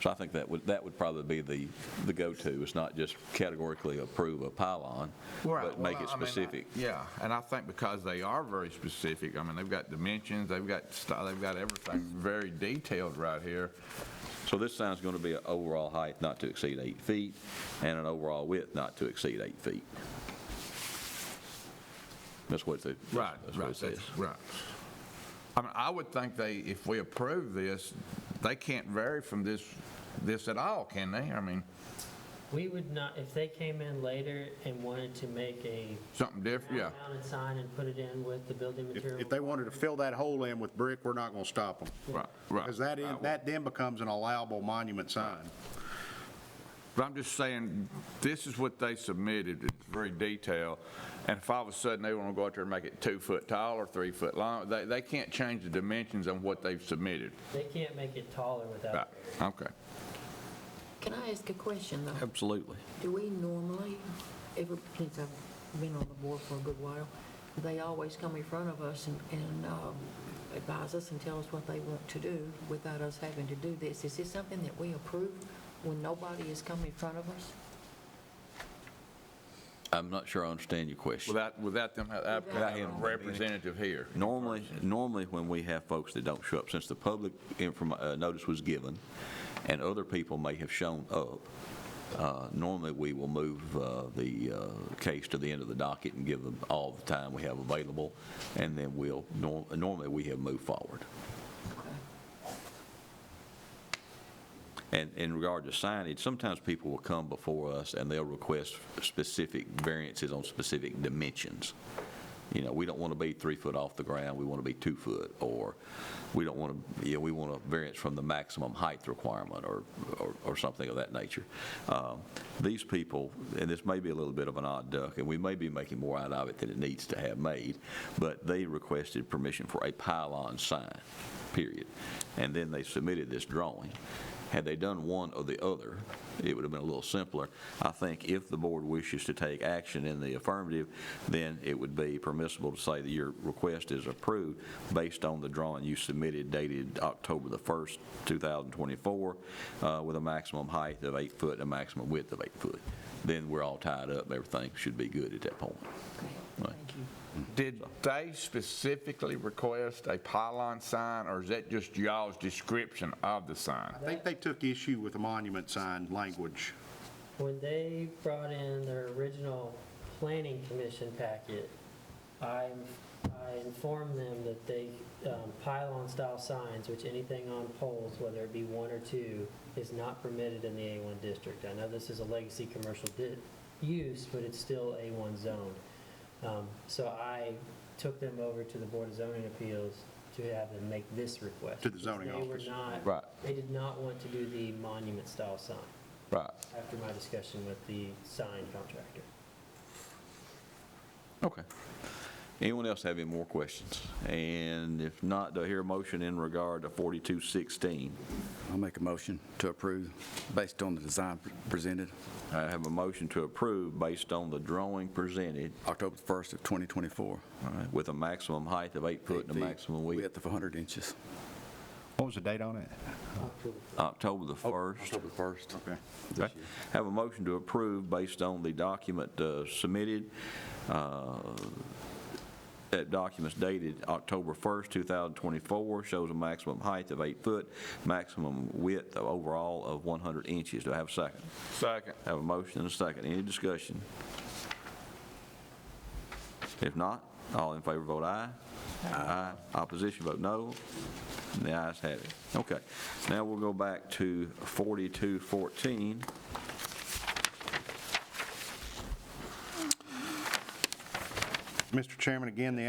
So I think that would probably be the go-to. It's not just categorically approve a pylon, but make it specific. Yeah, and I think because they are very specific, I mean, they've got dimensions, they've got style, they've got everything very detailed right here. So this sign's going to be an overall height not to exceed 8 feet and an overall width not to exceed 8 feet. That's what it that's what it says. Right. I mean, I would think if we approve this, they can't vary from this at all, can they? I mean, We would not, if they came in later and wanted to make a something different, yeah. ground-mounted sign and put it in with the building material. If they wanted to fill that hole in with brick, we're not going to stop them. Right, right. Because that then becomes an allowable monument sign. But I'm just saying, this is what they submitted, it's very detailed, and if all of a sudden they want to go out there and make it 2 foot tall or 3 foot long, they can't change the dimensions on what they've submitted. They can't make it taller without. Right, okay. Can I ask a question, though? Absolutely. Do we normally, since I've been on the board for a good while, they always come in front of us and advise us and tell us what they want to do without us having to do this? Is this something that we approve when nobody is coming in front of us? I'm not sure I understand your question. Without them having a representative here. Normally, when we have folks that don't show up, since the public notice was given, and other people may have shown up, normally we will move the case to the end of the docket and give them all the time we have available, and then normally we have moved forward. And in regard to signage, sometimes people will come before us and they'll request specific variances on specific dimensions. We don't want to be 3 foot off the ground, we want to be 2 foot, or we don't want to, we want a variance from the maximum height requirement or something of that nature. These people, and this may be a little bit of an odd duck, and we may be making more out of it than it needs to have made, but they requested permission for a pylon sign, period. And then they submitted this drawing. Had they done one or the other, it would have been a little simpler. I think if the board wishes to take action in the affirmative, then it would be permissible to say that your request is approved based on the drawing you submitted dated October the 1st, 2024, with a maximum height of 8 foot and a maximum width of 8 foot. Then we're all tied up, everything should be good at that point. Right. Thank you. Did they specifically request a pylon sign, or is that just y'all's description of the sign? I think they took issue with the monument sign language. When they brought in their original planning commission packet, I informed them that they, pylon-style signs, which anything on poles, whether it be 1 or 2, is not permitted in the A1 district. I know this is a legacy commercial use, but it's still A1 zoned. So I took them over to the Board of Zoning Appeals to have them make this request. To the zoning office. They were not, Right. they did not want to do the monument-style sign Right. after my discussion with the sign contractor. Okay. Anyone else have any more questions? And if not, do I hear a motion in regard to 4216? I'll make a motion to approve based on the design presented I have a motion to approve based on the drawing presented, October 1st of 2024. all right, with a maximum height of 8 foot and a Feet, maximum width. Width of 100 inches. What was the date on it? October the 1st. October 1st. Okay. Okay. Have a motion to approve based on the document submitted, that documents dated October 1st, 2024, shows a maximum height of 8 foot, maximum width of overall of 100 inches. Do I have a second? Second. Have a motion and a second. Any discussion? If not, all in favor vote aye. Aye. Opposition vote no. And the ayes have it. Okay. Now we'll go back to 4214. Mr. Chairman, again, the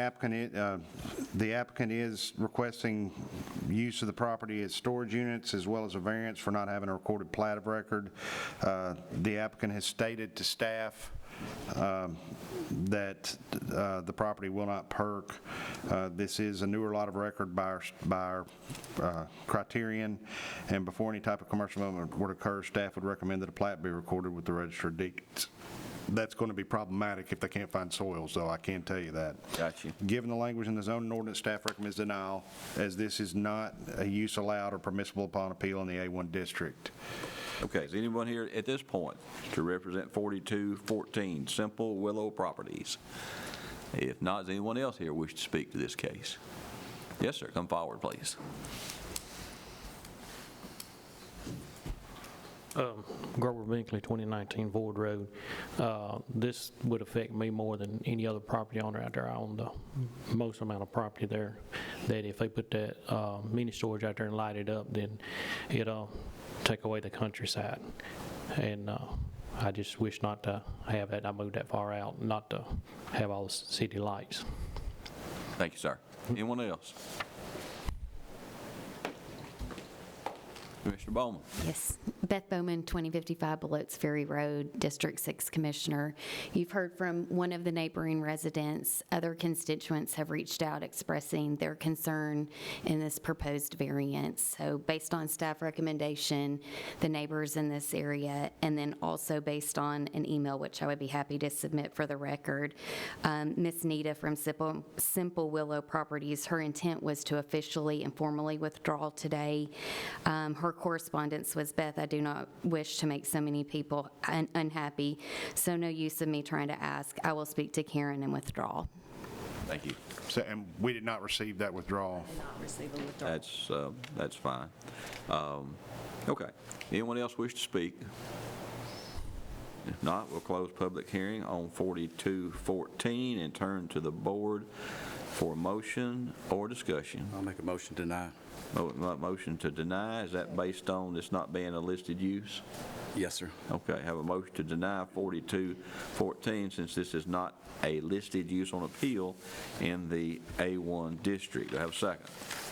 applicant is requesting use of the property as storage units as well as a variance for not having a recorded plat of record. The applicant has stated to staff that the property will not perk. This is a newer lot of record by our criterion, and before any type of commercial development would occur, staff would recommend that a plat be recorded with the Register of Deeds. That's going to be problematic if they can't find soils, though, I can tell you that. Gotcha. Given the language in the zoning ordinance, staff recommends denial, as this is not a use allowed or permissible upon appeal in the A1 district. Okay, is anyone here at this point to represent 4214 Simple Willow Properties? If not, does anyone else here wish to speak to this case? Yes, sir, come forward, please. Grover Binkley, 2019 Ford Road. This would affect me more than any other property owner out there. I own the most amount of property there, that if they put that mini storage out there and light it up, then it'll take away the countryside. And I just wish not to have that. I moved that far out, not to have all the city lights. Thank you, sir. Anyone else? Commissioner Bowman. Yes. Beth Bowman, 2055 Belotes Ferry Road, District 6 Commissioner. You've heard from one of the neighboring residents. Other constituents have reached out expressing their concern in this proposed variance. So based on staff recommendation, the neighbors in this area, and then also based on an email, which I would be happy to submit for the record, Ms. Nita from Simple Willow Properties, her intent was to officially and formally withdraw today. Her correspondence was, Beth, I do not wish to make so many people unhappy, so no use of me trying to ask. I will speak to Karen and withdraw. Thank you. So, and we did not receive that withdrawal. I did not receive a withdrawal. That's fine. Okay. Anyone else wish to speak? If not, we'll close public hearing on 4214 and turn to the board for motion or discussion. I'll make a motion to deny. Motion to deny, is that based on this not being a listed use? Yes, sir. Okay, have a motion to deny 4214 since this is not a listed use on appeal in the A1 district. Do I have a second?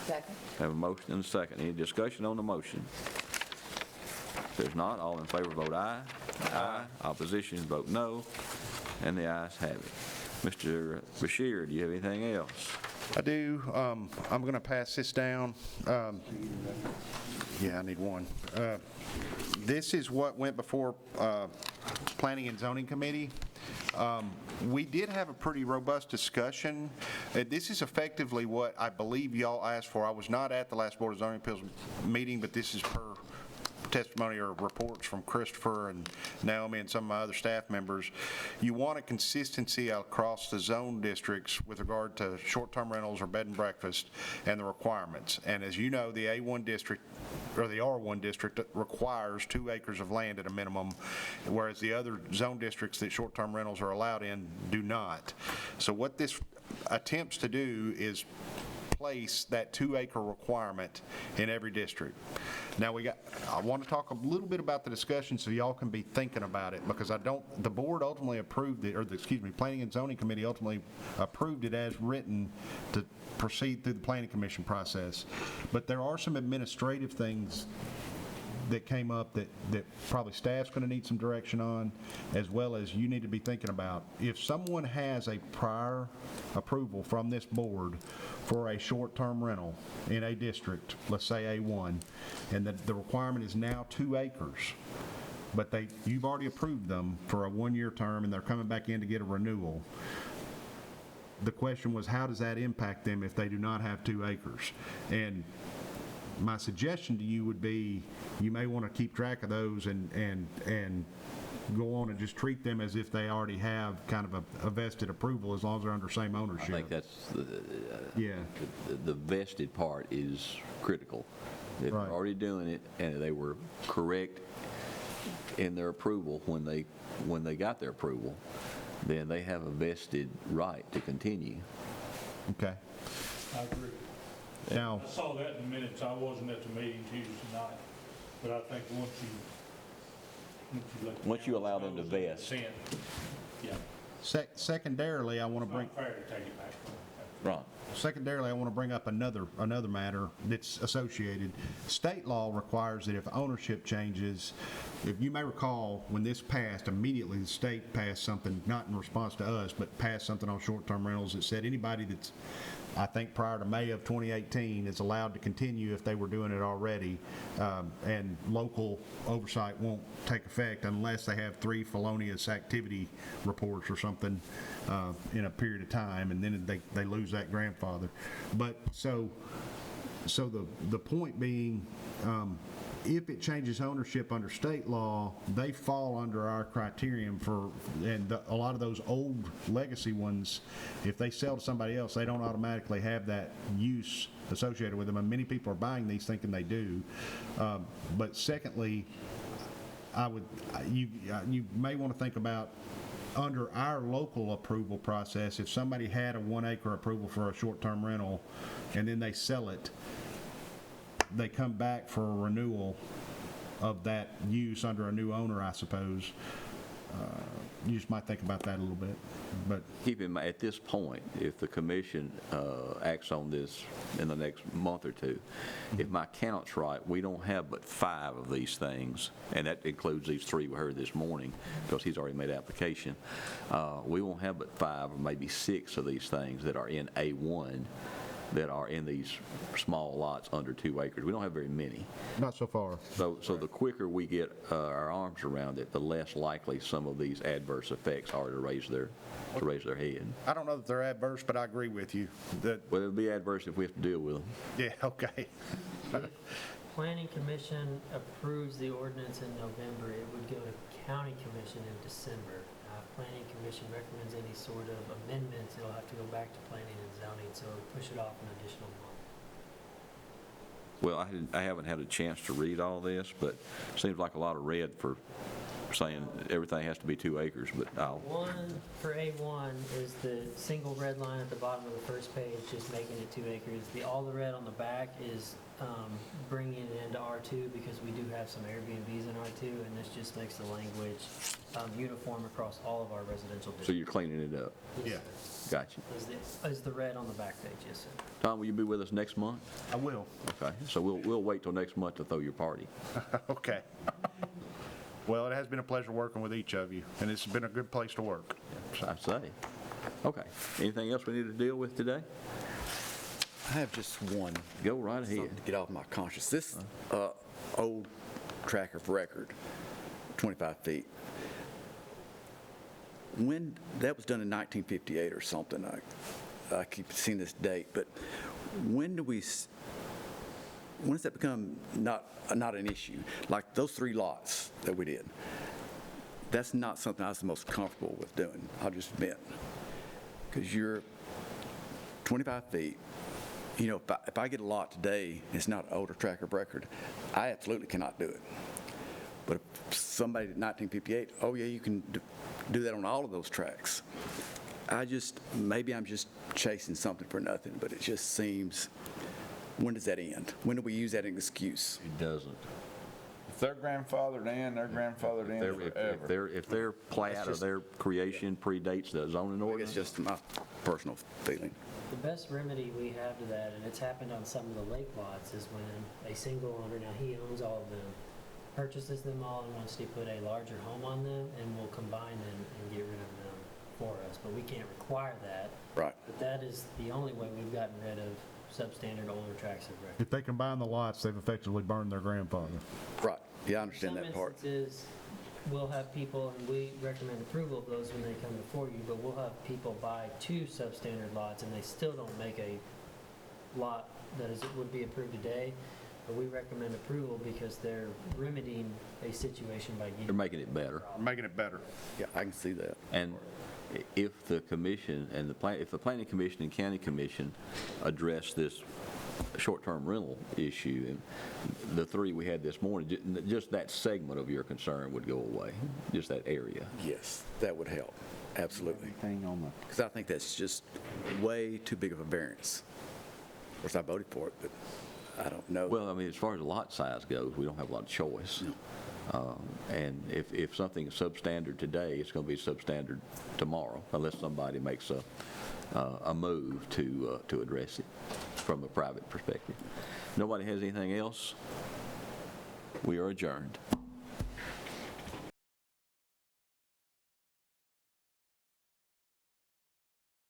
Second. Have a motion and a second. Any discussion on the motion? If there's not, all in favor vote aye. Aye. Opposition vote no, and the ayes have it. Mr. Bashir, do you have anything else? I do. I'm going to pass this down. Yeah, I need one. This is what went before Planning and Zoning Committee. We did have a pretty robust discussion. This is effectively what I believe y'all asked for. I was not at the last Board of Zoning Appeals meeting, but this is per testimony or reports from Christopher and Naomi and some of my other staff members. You want a consistency across the zone districts with regard to short-term rentals or bed and breakfast and the requirements. And as you know, the A1 district or the R1 district requires 2 acres of land at a minimum, whereas the other zone districts that short-term rentals are allowed in do not. So what this attempts to do is place that 2-acre requirement in every district. Now I want to talk a little bit about the discussion so y'all can be thinking about it, because the board ultimately approved it, or Planning and Zoning Committee ultimately approved it as written to proceed through the Planning Commission process. But there are some administrative things that came up that probably staff's going to need some direction on, as well as you need to be thinking about. If someone has a prior approval from this board for a short-term rental in a district, let's say A1, and the requirement is now 2 acres, but you've already approved them for a 1-year term, and they're coming back in to get a renewal. The question was, how does that impact them if they do not have 2 acres? And my suggestion to you would be, you may want to keep track of those and go on and just treat them as if they already have kind of a vested approval, as long as they're under same I ownership. think that's, Yeah. the vested part is critical. If they're Right. already doing it and they were correct in their approval when they got their approval, then they have a vested right to continue. Okay. I agree. Now, I saw that in the minutes. I wasn't at the meeting Tuesday night, but I think Once you allow them to vest. Yeah, secondarily, I want to it's bring, not fair to take it back from them. Right. secondarily, I want to bring up another matter that's associated. State law requires that if ownership changes, if you may recall, when this passed, immediately the state passed something, not in response to us, but passed something on short-term rentals that said anybody that's, I think prior to May of 2018, is allowed to continue if they were doing it already, and local oversight won't take effect unless they have 3 felonious activity reports or something in a period of time, and then they lose that grandfather. But so the point being, if it changes ownership under state law, they fall under our criterion for, and a lot of those old legacy ones, if they sell to somebody else, they don't automatically have that use associated with them, and many people are buying these thinking they do. But secondly, you may want to think about, under our local approval process, if somebody had a 1-acre approval for a short-term rental and then they sell it, they come back for a renewal of that use under a new owner, I suppose. You just might think about that a little bit. But Keep in mind, at this point, if the commission acts on this in the next month or two, if my count's right, we don't have but 5 of these things, and that includes these 3 we heard this morning, because he's already made application. We won't have but 5 or maybe 6 of these things that are in A1 that are in these small lots under 2 acres. We don't have very many. not so far. So the quicker we get our arms around it, the less likely some of these adverse effects are to raise their head. I don't know that they're adverse, but I agree with you that, Well, it'll be adverse if we have to deal with them. yeah, okay. Planning Commission approves the ordinance in November, it would go to County Commission in December. If Planning Commission recommends any sort of amendments, it'll have to go back to Planning and Zoning, so it'll push it off an additional month. Well, I haven't had a chance to read all this, but it seems like a lot of red for saying everything has to be 2 acres, but I'll, One for A1 is the single red line at the bottom of the first page, just making it 2 acres. All the red on the back is bringing it into R2 because we do have some Airbnbs in R2, and this just makes the language uniform across all of our residential so districts. you're cleaning it up. Yes, Gotcha. sir. Is the red on the back page, yes, sir. Tom, will you be with us next month? I will. Okay, so we'll wait till next month to throw your party. Okay. Well, it has been a pleasure working with each of you, and it's been a good place to work. I say. Okay, anything else we need to deal with today? I have just one. Go right ahead. Something to get off my conscience. This old tracker of record, 25 feet. When, that was done in 1958 or something. I keep seeing this date, but when does that become not an issue? Like those 3 lots that we did, that's not something I was the most comfortable with doing, I'll just admit. Because you're 25 feet, you know, if I get a lot today, it's not an older tracker of record, I absolutely cannot do it. But if somebody at 1958, oh yeah, you can do that on all of those tracks. Maybe I'm just chasing something for nothing, but it just seems, when does that end? When do we use that as an excuse? It doesn't. If they're grandfathered in, they're grandfathered in forever. If their plat or their creation predates the zoning It's ordinance, just my personal feeling. The best remedy we have to that, and it's happened on some of the lake lots, is when a single owner, now he owns all of them, purchases them all and wants to put a larger home on them, and we'll combine them and get rid of them for us. But we can't require that. Right. But that is the only way we've gotten rid of substandard older tracts of record. If they combine the lots, they've effectively burned their grandfather. Right, yeah, I understand that part. Some instances, we'll have people, and we recommend approval of those when they come before you, but we'll have people buy 2 substandard lots, and they still don't make a lot that would be approved today, but we recommend approval because they're remedying a situation by They're getting. making it better. Making it better. Yeah, I can see that. And if the commission and if the planning commission and county commission address this short-term rental issue, and the 3 we had this morning, just that segment of your concern would go away, just that area. Yes, that would help, absolutely. Because I think that's just way too big of a variance. Of course, I voted for it, but I don't know. Well, I mean, as far as the lot size goes, we don't have a lot of choice. And if something is substandard today, it's going to be substandard tomorrow, unless somebody makes a move to address it from a private perspective. Nobody has anything else? We are adjourned.